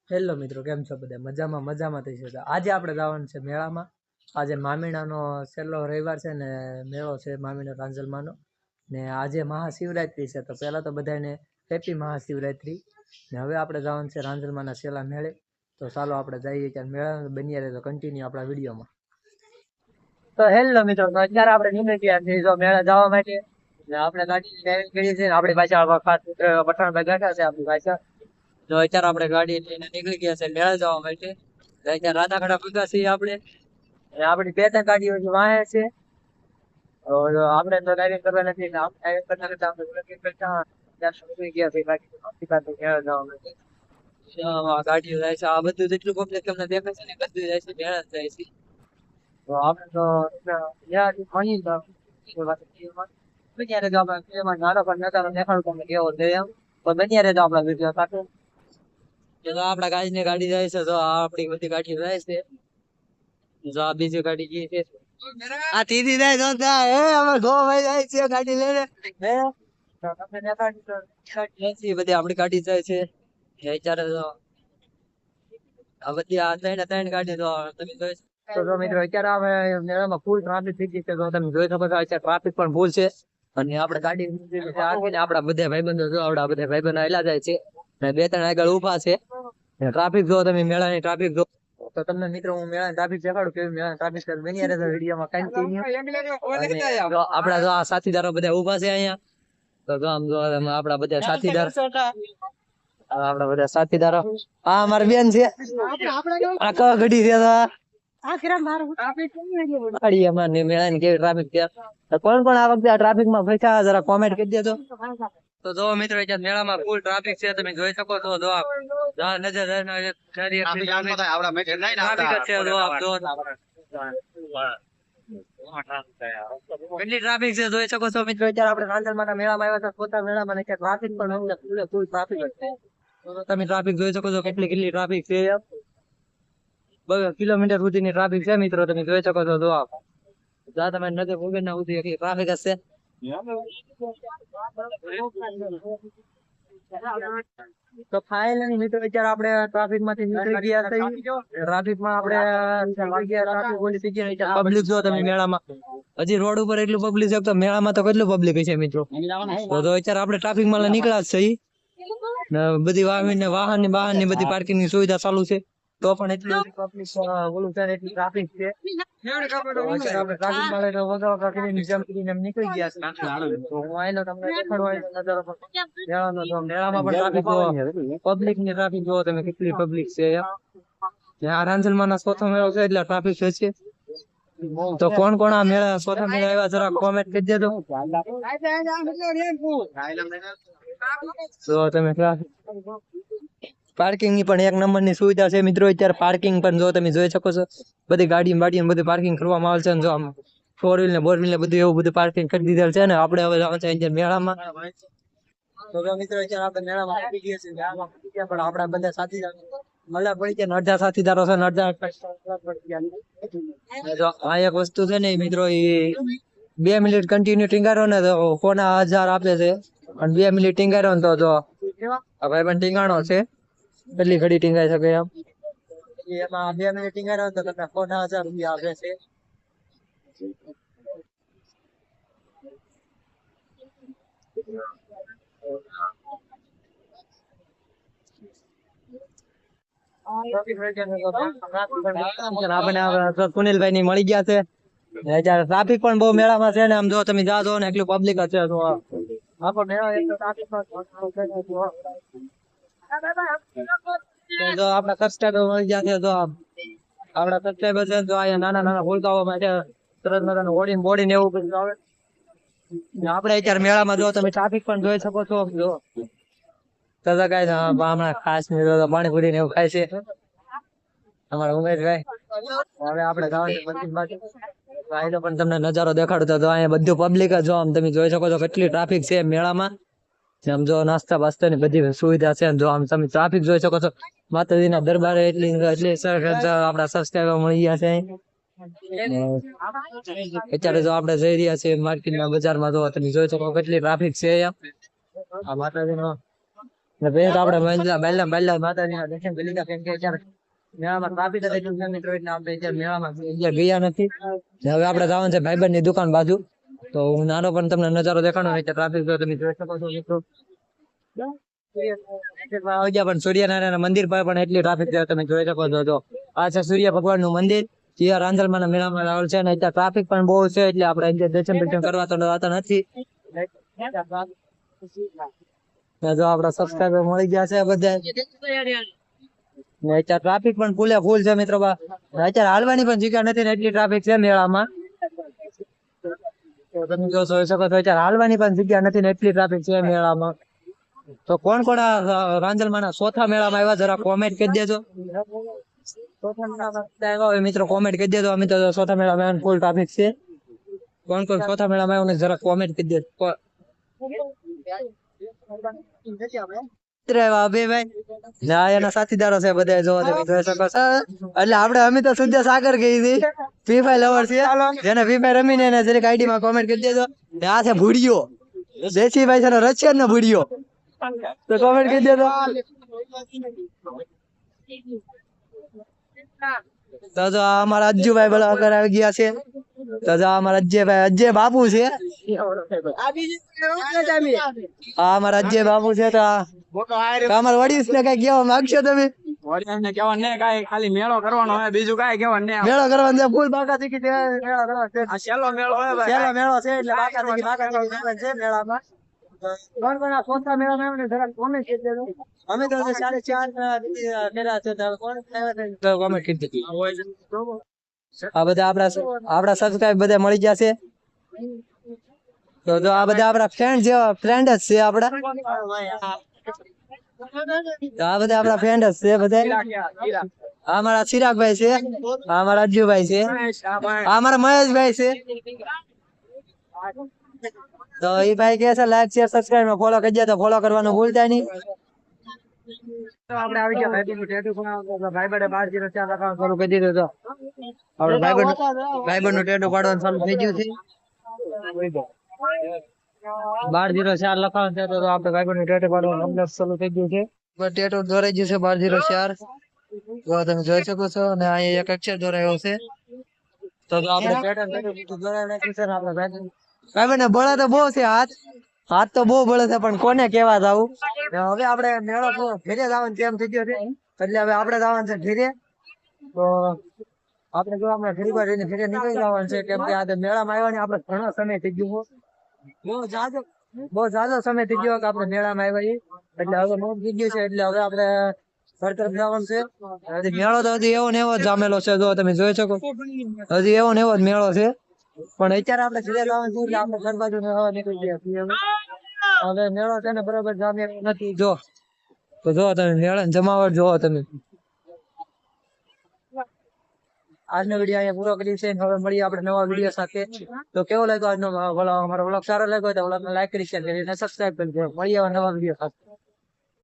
Hello મિત્રો, કેમ છો બધા? મજામાં થઈ છે. આજે આપણે જવાનું છે મેળામાં. આજે મામીણાનો છેલ્લો રવિવાર છે ને મેળો છે મામીના રાંજલમાંનો. ને આજે મહાશિવરાત્રી છે, તો પહેલાં તો બધાને હેપી મહાશિવરાત્રી. ને હવે આપણે જવાનું છે રાંજલમાંના છેલ્લા મેળે. તો ચાલો આપણે જઈએ ત્યાં મેળા, બની રહે તો કન્ટિન્યુ આપણા વિડીયોમાં. તો હેલો મિત્રો, તો અત્યારે આપણે નીકળી ગયા છીએ જો મેળા જવા માટે. ને આપણે ગાડી ડ્રાઇવિંગ કરીએ છીએ ને આપણી પાછળ ખાસ પઠાણભાઈ બેઠા છે આપણી પાછળ. તો અત્યારે આપણે ગાડી લઈને નીકળી ગયા છે મેળા જવા માટે. અત્યારે રાધાખડા પૂગા છીએ આપણે. આપણી બે ત્રણ ગાડીઓ વાહે છે. આપણે તો ડ્રાઇવિંગ કરવા નથી, ડ્રાઇવિંગ કરતા કરતા આપણે ડ્રાઇવિંગ કરતા ત્યાં સુધી ગયા છે ગાડી મેળા જવા માટે. ગાડીઓ જાય છે, આ બધું જેટલું પબ્લિક તમને દેખાય છે ને બધું જાય છે મેળા જાય છે. તો આપણે તો ત્યાંથી ભણી બન્યા રહેજો આપણે એમાં નાનો પણ નજારો દેખાડું તમને કેવો છે એમ. તો બન્યા રહેજો આપણા વિડીયો સાથે. આપડા ગાડી જાય છે, તો આપડી બધી ગાડીઓ જાય છે. જો આ બીજી ગાડી ગઈ છે, આ તીધી જાય તો અમે ભાઈ જાય છે ગાડી લઈને. બધી આપડી ગાડી જાય છે અત્યારે. આ બધી આ ત્રણ ગાડી તો તમે જોઈ તો મિત્રો અત્યારે અમે મેળામાં ફૂલ ટ્રાફિક થઈ ગઈ છે. તો તમે જોઈ શકો છો અત્યારે ટ્રાફિક પણ ફૂલ છે. અને આપણે ગાડી આપડા બધા ભાઈબંધો જો આપડા બધા ભાઈબંધો આયલા જાય છે. બે ત્રણ આગળ ઉભા છે. ટ્રાફિક જો તમે મેળાની ટ્રાફિક જો. તો તમને મિત્રો હું મેળાની ટ્રાફિક દેખાડું કેવી મેળાની ટ્રાફિક છે. બની રહેશે વિડીયોમાં કન્ટિન્યુ. આપડા જો આ સાથીદારો બધા ઉભા છે અહીંયા. તો જો આમ જો આપડા બધા સાથીદાર, આપડા બધા સાથીદારો. આ અમારી બેન છે, આ ક ઘડી છે. મેળાની કેવી ટ્રાફિક છે. કોણ કોણ આ વખતે આ ટ્રાફિક માં ફસાયા જરા કોમેન્ટ કરી દેજો. તો જો મિત્રો અત્યારે મેળામાં ફૂલ ટ્રાફિક છે, તમે જોઈ શકો છો. જો નજર કેટલી ટ્રાફિક છે જોઈ શકો છો મિત્રો. અત્યારે આપણે રાંજલમાંના મેળામાં આવ્યા હતા, પોતા મેળામાં ટ્રાફિક પણ ફૂલ ટ્રાફિક છે. તમે ટ્રાફિક જોઈ શકો છો કેટલી ટ્રાફિક છે. 2 કિલોમીટર સુધીની ટ્રાફિક છે મિત્રો, તમે જોઈ શકો છો. જો તમે નજર વગર ના સુધી એટલી ટ્રાફિક હશે. તો ફાઇનલી મિત્રો અત્યારે આપણે ટ્રાફિક માંથી નીકળી ગયા છીએ. ટ્રાફિક માં આપણે પબ્લિક જો તમે મેળામાં હજી રોડ ઉપર એટલું પબ્લિક છે, તો મેળામાં તો કેટલું પબ્લિક છે મિત્રો. તો અત્યારે આપણે ટ્રાફિક માં નીકળ્યા છે. બધી વાહન ની બધી પાર્કિંગ ની સુવિધા ચાલુ છે. તો પણ એટલું પબ્લિક ઓલું છે, એટલી ટ્રાફિક છે. આપણે ટ્રાફિક માં લઈને વગાવવા કરીને જેમ કરીને નીકળી ગયા છે. તો હું આયલો તમને દેખાડવા નજારો મેળાનો. તો મેળામાં પણ ટ્રાફિક પબ્લિક ની ટ્રાફિક જોવો તમે કેટલી પબ્લિક છે. ત્યાં રાંજલમાં ના ચોથો મેળો છે એટલે ટ્રાફિક છે. તો કોણ કોણ આ મેળા ચોથા મેળા આવ્યા જરા કોમેન્ટ કરી દેજો. તો તમે પાર્કિંગ ની પણ 1 નંબર ની સુવિધા છે મિત્રો. અત્યારે પાર્કિંગ પણ જો તમે જોઈ શકો છો, બધી ગાડી બધી પાર્કિંગ કરવામાં આવે છે. જો આમ 4 વ્હીલ ને 4 વ્હીલ ને બધું એવું બધું પાર્કિંગ કરી દીધેલ છે ને. આપણે હવે જવાનું છે મેળામાં. તો મિત્રો અત્યારે આપણે મેળામાં આવી ગયા છીએ, પણ આપણા બધા સાથીદાર મળ્યા પડી ગયા. અડધા સાથીદારો છે ને અડધા આ એક વસ્તુ છે ને મિત્રો, એ 2 મિનિટ કન્ટિન્યુ ટીંગારો ને તો કોના 1000 આપે છે. અને 2 મિનિટ ટીંગારો ને તો જો આ ભાઈ પણ ટીંગાણો છે, કેટલી ઘડી ટીંગાઈ શકે એમ. એમાં 2 મિનિટ ટીંગારો તો તમને 1000 રૂપિયા આપે છે. સુનિલભાઈ ની મળી ગયા છે. ટ્રાફિક પણ બહુ મેળામાં છે ને. આમ જો તમે જાઓ ને એટલું પબ્લિક હશે. તો આખો મેળો જો આપડા સબસ્ક્રાઈબર મળી ગયા છે. તો આપડા સબસ્ક્રાઈબર છે, તો અહીંયા નાના ભૂલકાઓ માટે સરસ મજાનું હોડીને એવું બધું આવે. આપણે અત્યારે મેળામાં જો તમે ટ્રાફિક પણ જોઈ શકો છો. જો હમણાં ખાસ પાણીપુરી ને એવું ખાય છે અમારા ઉમેશભાઈ. હવે આપણે જવાનું પણ તમને નજારો દેખાડતો. તો અહીંયા બધું પબ્લિક જો આમ તમે જોઈ શકો છો કેટલી ટ્રાફિક છે મેળામાં. આમ જો નાસ્તા બાસ્તા ની બધી સુવિધા છે. જો આમ તમે ટ્રાફિક જોઈ શકો છો. માતાજીના દરબારે એટલી આપડા સબસ્ક્રાઈબર મળી ગયા છે. અત્યારે જો આપણે જઈ રહ્યા છીએ માર્કેટના બજારમાં. જો તમે જોઈ શકો કેટલી ટ્રાફિક છે. આ માતાજીનો ને પછી તો આપણે બાયલા માતાજીના દર્શન કરી લીધા કેમ કે અત્યારે મેળામાં ટ્રાફિક જ એટલું છે મિત્રો એટલે આપણે અત્યારે મેળામાં ગયા નથી ને હવે આપણે જવાનું છે ભાઈબંધની દુકાન બાજુ તો હું નાનો પણ તમને નજારો દેખાડો એટલે ટ્રાફિક જો તમે જોઈ શકો છો મિત્રો આવી ગયા પણ સૂર્યનારાયણ મંદિર પર પણ એટલી ટ્રાફિક છે તમે જોઈ શકો છો જો આ છે સૂર્ય ભગવાન નું મંદિર જે રાંજલમાના મેળામાં આવેલ છે અને અત્યારે ટ્રાફિક પણ બહુ છે એટલે આપણે દર્શન કરવા તો નથી જો આપડા સબસ્ક્રાઈબર મળી ગયા છે બધા ને અત્યારે ટ્રાફિક પણ ફૂલ છે મિત્રો અત્યારે હાલવાની પણ જગ્યા નથી ને એટલી ટ્રાફિક છે મેળામાં તમે જો જોઈ શકો છો અત્યારે હાલવાની પણ જગ્યા નથી ને એટલી ટ્રાફિક છે મેળામાં તો કોણ કોણ રાંજલમાના ચોથા મેળામાં આવ્યા જરા કોમેન્ટ કરી દેજો મિત્રો કોમેન્ટ કરી દેજો અમે તો ચોથા મેળામાં ફૂલ ટ્રાફિક છે કોણ કોણ ચોથા મેળામાં આવ્યું ને જરા કોમેન્ટ કરી દેજો એના સાથીદારો છે બધા જોઈ શકો છો એટલે આપડે અમે તો સુદ્ધા સાગર ગઈ હતી ફ્રી ફાયર લવર છે જેને ફ્રી ફાયર રમીને એને જરીક આઈડી માં કોમેન્ટ કરી દેજો આ છે ભૂડિયો દેશીભાઈ છે રશિયન નો ભૂડિયો તો કોમેન્ટ કરી દેજો તો જો અમારા અજ્જુભાઈ બોલા વગર આવી ગયા છે તો જો અમારા અજય બાપુ છે અમારા અજય બાપુ છે તો અમારા વડીસ ને કઈ કેવા માંગશો તમે ખાલી મેળો કરવાનો હોય બીજું કઈ કેવાનું નહીં મેળો કરવાનો છે ફૂલ બાકા શીખી છે છેલ્લો મેળો હોય છેલ્લો મેળો છે એટલે બાકા શીખી છે મેળામાં કોણ કોણ ચોથા મેળામાં આવ્યું ને જરાક કોમેન્ટ કરી દેજો અમે તો 4.5 મેળા છે કોમેન્ટ કરી દીધી આ બધા આપડા સબસ્ક્રાઇબ બધા મળી ગયા છે તો જો આ બધા આપડા ફ્રેન્ડ જેવા ફ્રેન્ડ જ છે આપડા આ બધા આપડા ફ્રેન્ડ જ છે બધા આ મારા ચિરાગભાઈ છે આ મારા અજ્જુભાઈ છે આ મારા મહેશભાઈ છે તો એ ભાઈ કે છે લાઈક શેર સબસ્ક્રાઇબ માં ફોલો કરી દે તો ફોલો કરવાનું ભૂલતા નહીં આપણે આવી ગયા ભાઈબંધ ટેટુ ભાઈ બડે 1204 લખાવવાનું શરૂ કરી દીધું તો આપણે ભાઈબંધ નું ટેટુ પાડવાનું ચાલુ થઈ ગયું છે 1204 લખાવવાનું છે તો આપણે ભાઈબંધ નું ટેટુ પાડવાનું અપડેટ ચાલુ થઈ ગયું છે ટેટુ દોરાઈ ગયું છે 1204 તો તમે જોઈ શકો છો અને અહીંયા એક અક્ષર દોરાયો છે તો આપણે ટેટુ દોરાઈ નાખ્યું છે આપણે ભાઈબંધ બળે તો બહુ છે હાથ તો બહુ બળે છે પણ કોને કેવા જાવું હવે આપણે મેળો ઘેરે જવાનું કેમ થઈ ગયો છે એટલે હવે આપણે જવાનું છે ઘેરે તો આપણે જો આપણે ઘડી વાર રહીને ઘેરે નીકળી જવાનું છે કેમ કે આ મેળામાં આવ્યા ને આપણે ઘણો સમય થઈ ગયો બહુ જાજો સમય થઈ ગયો કે આપણે મેળામાં આવ્યા એટલે હવે મોડ થઈ ગયું છે એટલે હવે આપણે ઘર તરફ જવાનું છે હજી મેળો તો હજી એવો ને એવો જ જામેલો છે જો તમે જોઈ શકો હજી એવો ને એવો જ મેળો છે પણ અત્યારે આપણે ઘરે જવાનું છે એટલે આપણે ઘર બાજુ નીકળી ગયા છીએ હવે મેળો છે ને બરોબર જામે નથી જો તો જો તમે મેળા જમાવટ જોવો તમે આજનો વિડીયો અહીંયા પૂરો કરી છે હવે મળીએ આપણે નવા વિડીયો સાથે તો કેવો લાગ્યો આજનો અમારો વ્લોગ સારો લાગ્યો તો વ્લોગને લાઈક કરી શેર કરી અને સબસ્ક્રાઇબ કરી દો મળીએ નવા વિડીયો સાથે